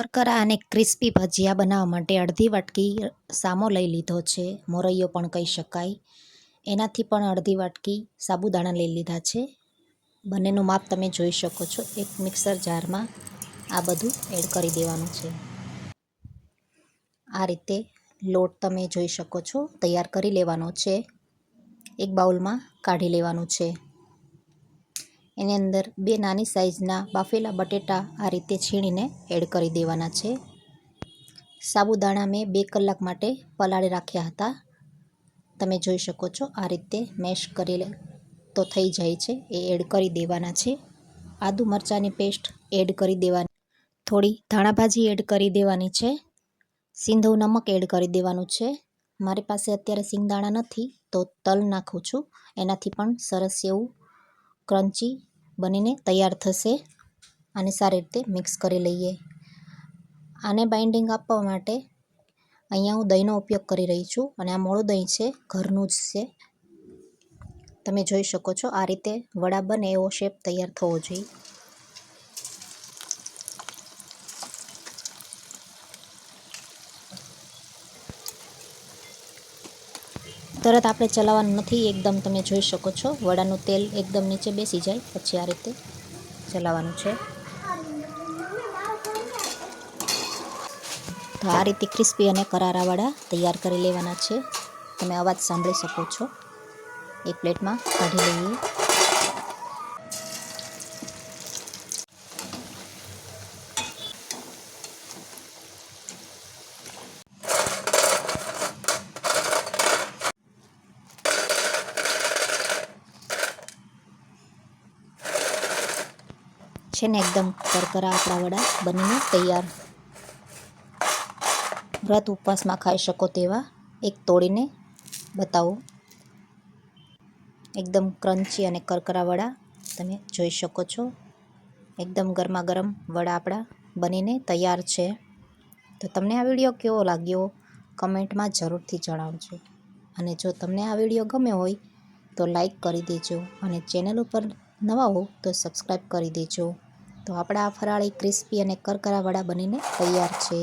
કરકરા અને ક્રિસ્પી ભજીયા બનાવવા માટે અડધી વાટકી સામો લઈ લીધો છે, મોરૈયો પણ કહી શકાય. એનાથી પણ અડધી વાટકી સાબુદાણા લઈ લીધા છે. બંનેનું માપ તમે જોઈ શકો છો. એક મિક્સર જારમાં આ બધું એડ કરી દેવાનું છે. આ રીતે લોટ તમે જોઈ શકો છો તૈયાર કરી લેવાનો છે. એક બાઉલમાં કાઢી લેવાનું છે. એની અંદર 2 નાની સાઈઝના બાફેલા બટેટા આ રીતે છીણીને એડ કરી દેવાના છે. સાબુદાણા મેં 2 કલાક માટે પલાળી રાખ્યા હતા. તમે જોઈ શકો છો આ રીતે મેશ કરી તો થઈ જાય છે. એ એડ કરી દેવાના છે. આદુ મરચાંની પેસ્ટ એડ કરી દેવાની, થોડી ધાણાભાજી એડ કરી દેવાની છે. સિંધવ નમક એડ કરી દેવાનું છે. મારી પાસે અત્યારે સિંગદાણા નથી તો તલ નાખું છું. એનાથી પણ સરસ એવું ક્રન્ચી બનીને તૈયાર થશે. આને સારી રીતે મિક્સ કરી લઈએ. આને બાઇન્ડિંગ આપવા માટે અહીંયા હું દહીંનો ઉપયોગ કરી રહી છું અને આ મોળું દહીં છે, ઘરનું જ છે. તમે જોઈ શકો છો આ રીતે વડા બને એવો શેપ તૈયાર થવો જોઈએ. તરત આપણે ચલાવવાનું નથી, એકદમ તમે જોઈ શકો છો વડાનું તેલ એકદમ નીચે બેસી જાય પછી આ રીતે ચલાવવાનું છે. તો આ રીતે ક્રિસ્પી અને કરારા વડા તૈયાર કરી લેવાના છે. તમે અવાજ સાંભળી શકો છો. એક પ્લેટમાં કાઢી લઈએ. છે ને એકદમ કરકરા આપણા વડા બનીને તૈયાર. વ્રત ઉપવાસમાં ખાઈ શકો તેવા એક તોડીને બતાવો. એકદમ ક્રન્ચી અને કરકરા વડા તમે જોઈ શકો છો. એકદમ ગરમા ગરમ વડા આપણા બનીને તૈયાર છે. તો તમને આ વિડીયો કેવો લાગ્યો કમેન્ટમાં જરૂરથી જણાવજો. અને જો તમને આ વિડીયો ગમ્યો હોય તો લાઈક કરી દેજો અને ચેનલ ઉપર નવા હો તો સબસ્ક્રાઈબ કરી દેજો. તો આપણા આ ફરાળી ક્રિસ્પી અને કરકરા વડા બનીને તૈયાર છે.